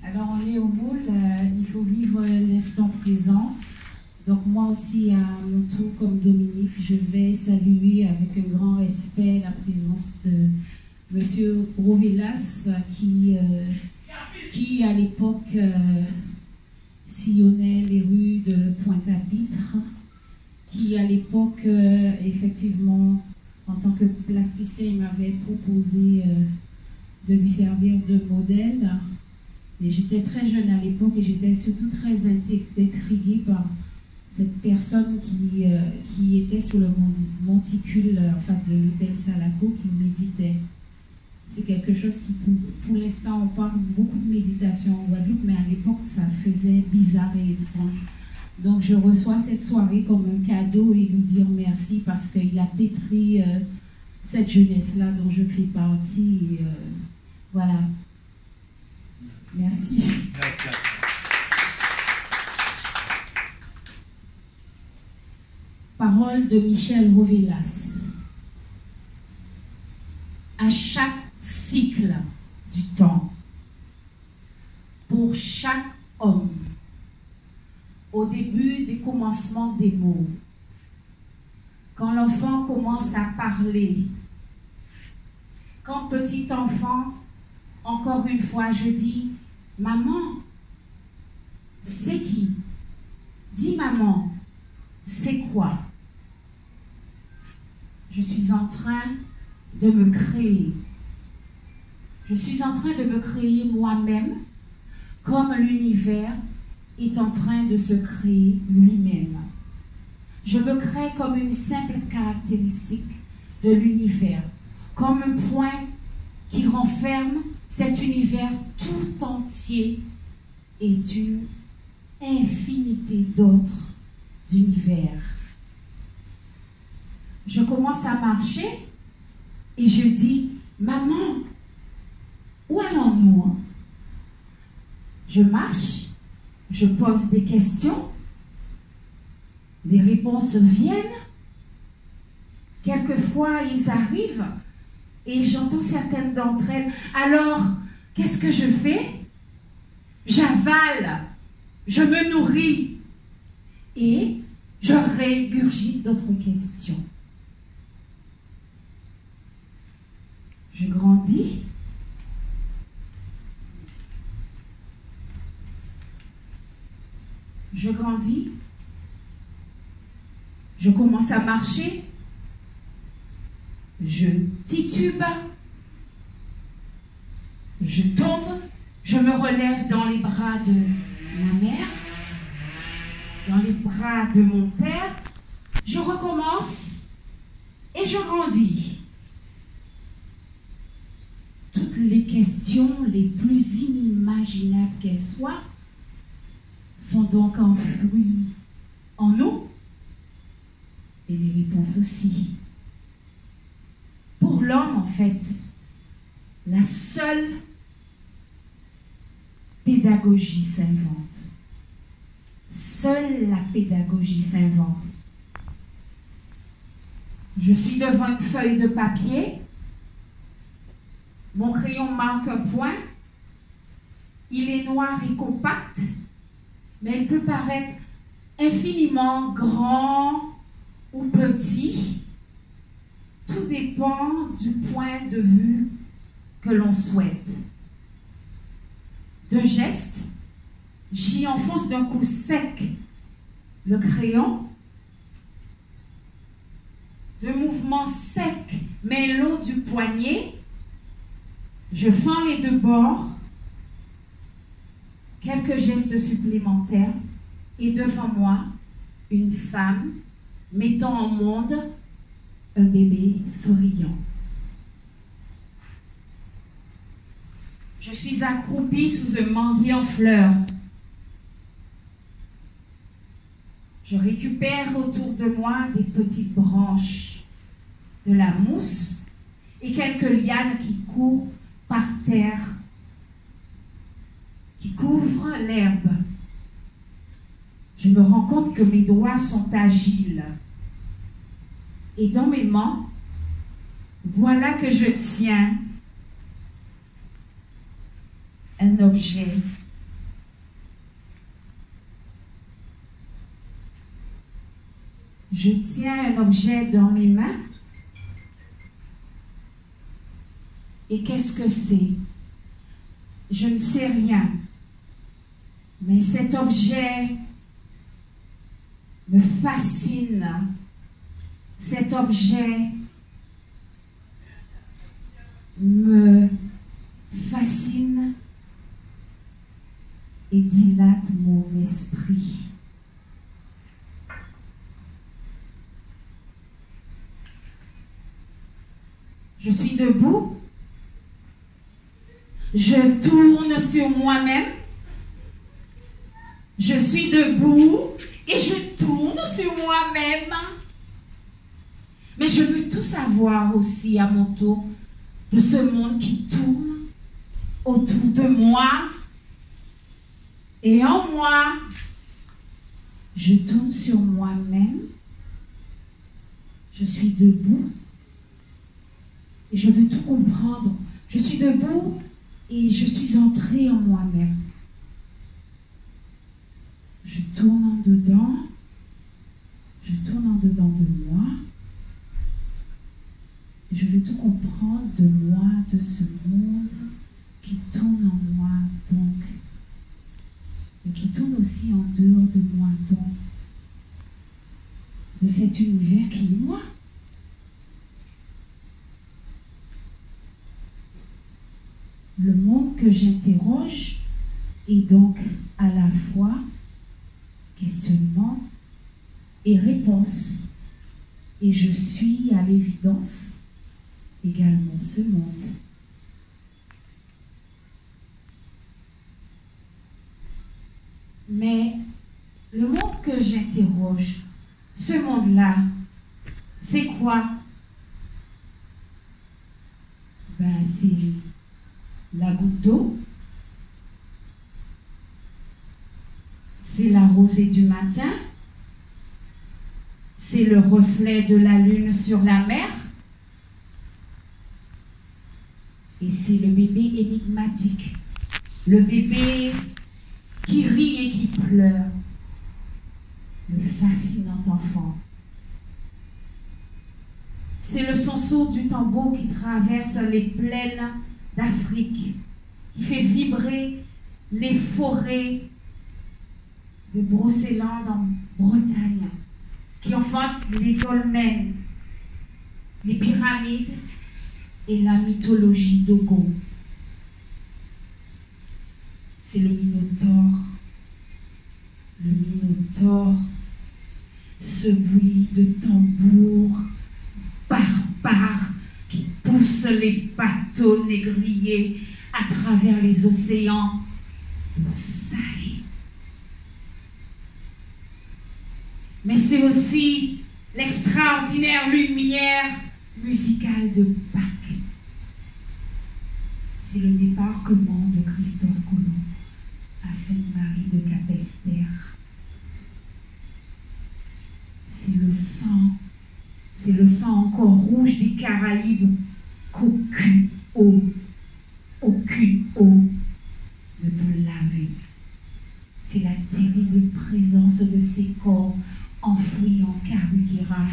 Alors on est au moule, il faut vivre l'instant présent. Donc moi aussi, à mon tour, comme Dominique, je vais saluer avec un grand respect la présence de Monsieur Rovelas qui à l'époque sillonnait les rues de Pointe-à-Pitre, qui à l'époque, effectivement, en tant que plasticien, il m'avait proposé de lui servir de modèle. Et j'étais très jeune à l'époque et j'étais surtout très intriguée par cette personne qui était sur le monticule en face de l'hôtel Salaco, qui méditait. C'est quelque chose qui, pour l'instant, on parle beaucoup de méditation en Guadeloupe, mais à l'époque, ça faisait bizarre et étrange. Donc, je reçois cette soirée comme un cadeau et lui dire merci parce qu'il a pétri cette jeunesse-là dont je fais partie. Et, voilà. Merci. Merci. Parole de Michel Rovelas. À chaque cycle du temps, pour chaque homme, au début des commencements des mots, quand l'enfant commence à parler, quand petit enfant, encore une fois, je dis, maman, c'est qui? Dis maman, c'est quoi? Je suis en train de me créer. Je suis en train de me créer moi-même, comme l'univers est en train de se créer lui-même. Je me crée comme une simple caractéristique de l'univers, comme un point qui renferme cet univers tout entier et d'une infinité d'autres univers. Je commence à marcher et je dis, maman, où allons-nous? Je marche, je pose des questions, les réponses viennent, quelquefois ils arrivent et j'entends certaines d'entre elles. Alors, qu'est-ce que je fais? J'avale, je me nourris et je régurgite d'autres questions. Je grandis. Je grandis. Je commence à marcher. Je titube. Je tombe. Je me relève dans les bras de ma mère, dans les bras de mon père. Je recommence et je grandis. Toutes les questions les plus inimaginables qu'elles soient sont donc enfouies en nous et les réponses aussi. Pour l'homme, en fait, la seule pédagogie s'invente. Seule la pédagogie s'invente. Je suis devant une feuille de papier. Mon crayon marque un point. Il est noir et compact, mais il peut paraître infiniment grand ou petit. Tout dépend du point de vue que l'on souhaite. De geste, j'y enfonce d'un coup sec le crayon. De mouvements secs mais longs du poignet, je fends les deux bords. Quelques gestes supplémentaires et devant moi, une femme mettant au monde un bébé souriant. Je suis accroupie sous un manguier en fleurs. Je récupère autour de moi des petites branches, de la mousse et quelques lianes qui courent par terre, qui couvrent l'herbe. Je me rends compte que mes doigts sont agiles. Et dans mes mains, voilà que je tiens un objet Je tiens un objet dans mes mains. Et qu'est-ce que c'est? Je ne sais rien. Mais cet objet me fascine. Cet objet me fascine et dilate mon esprit. Je suis debout. Je tourne sur moi-même. Je suis debout et je tourne sur moi-même. Mais je veux tout savoir aussi à mon tour de ce monde qui tourne autour de moi et en moi. Je tourne sur moi-même. Je suis debout et je veux tout comprendre. Je suis debout et je suis entrée en moi-même. Je tourne en dedans. Je tourne en dedans de moi. Je veux tout comprendre de moi, de ce monde qui tourne en moi, donc, mais qui tourne aussi en dehors de moi, donc, de cet univers qui est moi. Le monde que j'interroge est donc à la fois questionnement et réponse. Et je suis à l'évidence également ce monde. Mais le monde que j'interroge, ce monde-là, c'est quoi? Ben, c'est la goutte d'eau, c'est la rosée du matin, c'est le reflet de la lune sur la mer, et c'est le bébé énigmatique, le bébé qui rit et qui pleure, le fascinant enfant. C'est le sonceau du tambour qui traverse les plaines d'Afrique, qui fait vibrer les forêts de Brocéliande en Bretagne, qui enfante les dolmens, les pyramides et la mythologie d'Ogo. C'est le Minotaure. Le Minotaure, ce bruit de tambour barbare qui pousse les bateaux négriers à travers les océans d'eau salée. Mais c'est aussi l'extraordinaire lumière musicale de Pâques. C'est le débarquement de Christophe Colomb à Sainte-Marie de Capesterre. C'est le sang encore rouge des Caraïbes qu'aucune eau ne peut laver. C'est la terrible présence de ces corps enfouis en Carugera.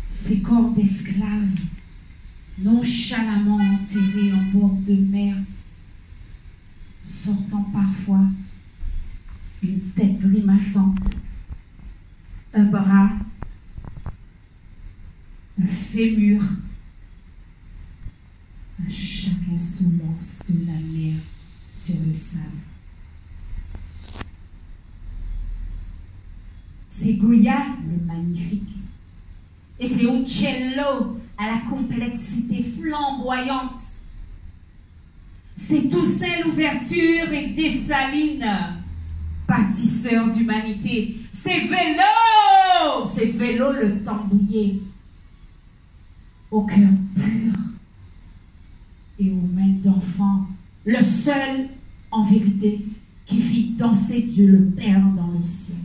Ces corps d'esclaves nonchalamment enterrés en bord de mer, sortant parfois une tête grimaçante, un bras, un fémur, à chaque insolence de la mer sur le sable. C'est Goya le magnifique, et c'est Uccello à la complexité flamboyante. C'est Toussaint l'ouverture et Dessalines, bâtisseur d'humanité. C'est Vélo le tambouillé, au cœur pur et aux mains d'enfant, le seul, en vérité, qui fit danser Dieu le Père dans le ciel.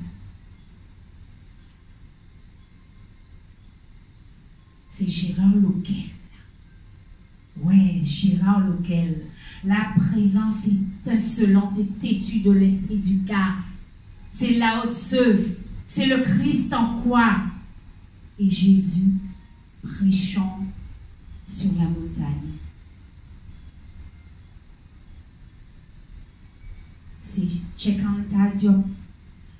C'est Gérard Loquet, Ouais, Gérard lequel? La présence étincelante et têtue de l'esprit du cas. C'est Lao Tse, c'est le Christ en quoi? Et Jésus prêchant sur la montagne. C'est Tchekanta Diop,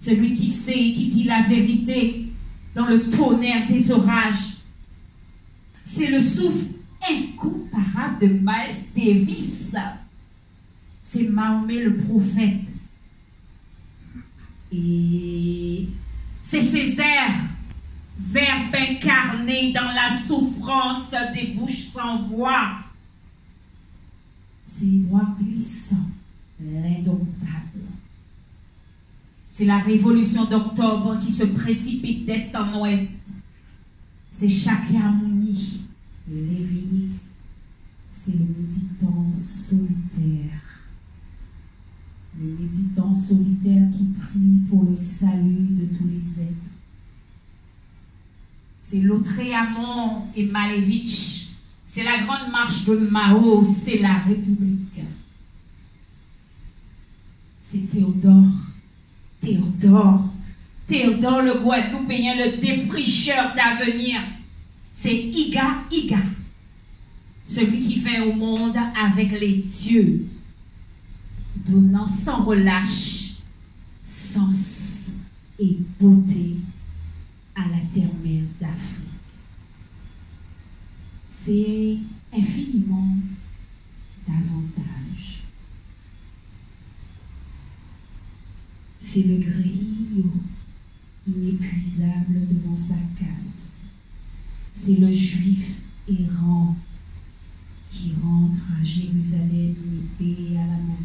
celui qui sait, qui dit la vérité dans le tonnerre des orages. C'est le souffle incomparable de Miles Davis. C'est Mahomet le prophète. Et c'est Césaire, verbe incarné dans la souffrance des bouches sans voix. C'est Édouard Glissant, l'indomptable. C'est la révolution d'octobre qui se précipite d'est en ouest. C'est Shakyamuni, l'éveillé. C'est le méditant solitaire. Le méditant solitaire qui prie pour le salut de tous les êtres. C'est Lautréamont et Malevich. C'est la grande marche de Mao. C'est la République. C'est Théodore. Théodore le Guadeloupéen, le défricheur d'avenir. C'est Iga, celui qui fait au monde avec les dieux, donnant sans relâche sens et beauté à la terre-mère d'Afrique. C'est infiniment davantage. C'est le griot inépuisable devant sa case. C'est le juif errant qui rentre à Jérusalem, une épée à la main.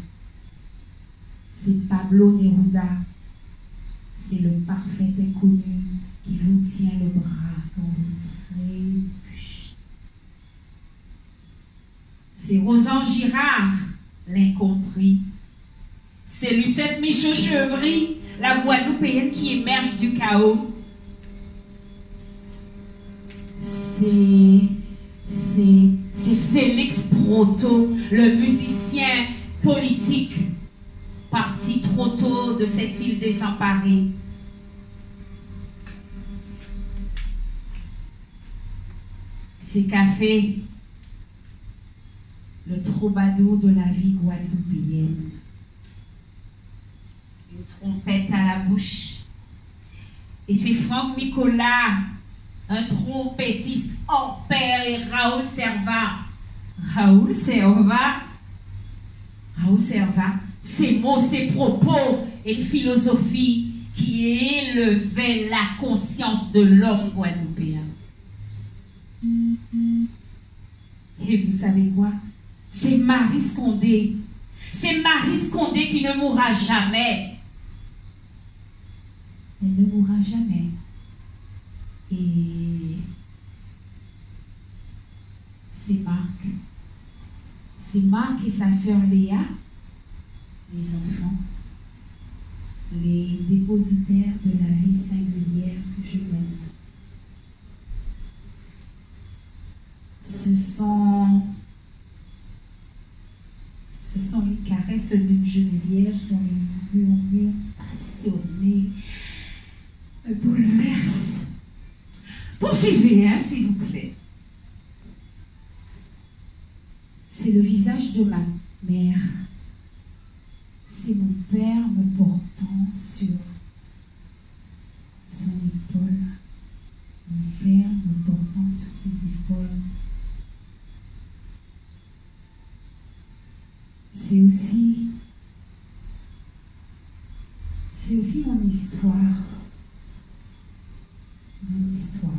C'est Pablo Neruda. C'est le parfait inconnu qui vous tient le bras quand vous trébuchez. C'est Rosan Girard, l'incompris. C'est Lucette Michaud-Chevry, la Guadeloupéenne qui émerge du chaos. C'est Félix Proto, le musicien politique, parti trop tôt de cette île désemparée. C'est Café, le troubadour de la vie guadeloupéenne. Une trompette à la bouche. Et c'est Franck Nicolas, un trompettiste hors pair, et Raoul Servat. Raoul Servat, ses mots, ses propos et une philosophie qui élevait la conscience de l'homme guadeloupéen. Et vous savez quoi? C'est Marie Scondé. C'est Marie Scondé qui ne mourra jamais. Elle ne mourra jamais. Et c'est Marc. C'est Marc et sa sœur Léa, les enfants, les dépositaires de la vie singulière que je mène. Ce sont les caresses d'une jeune vierge dont les murmures passionnés me bouleversent. Poursuivez, hein, s'il vous plaît. C'est le visage de ma mère. C'est mon père me portant sur son épaule. Mon père me portant sur ses épaules. C'est aussi mon histoire. Mon histoire.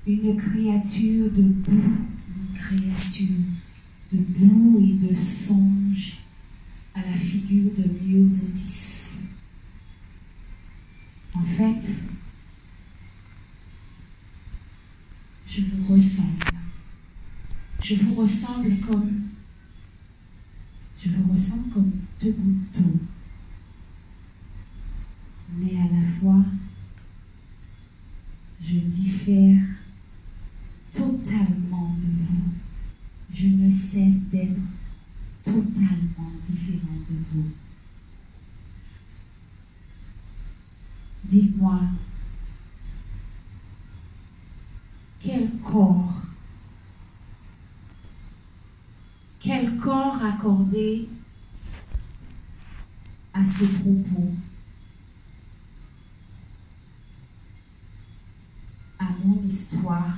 Une créature de boue et de songe à la figure de Myosotis. En fait, je vous ressemble. Je vous ressemble comme deux gouttes d'eau. Mais à la fois, de vous. Dites-moi, quel corps accorder à ces propos, à mon histoire,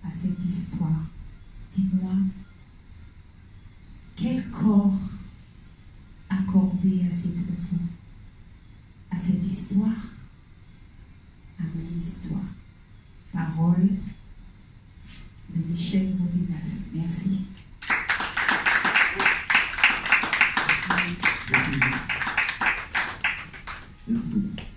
à cette histoire? Dites-moi, quel corps accorder à ces propos, à cette histoire, à mon histoire? Parole de Michel Movinas. Merci. Merci beaucoup.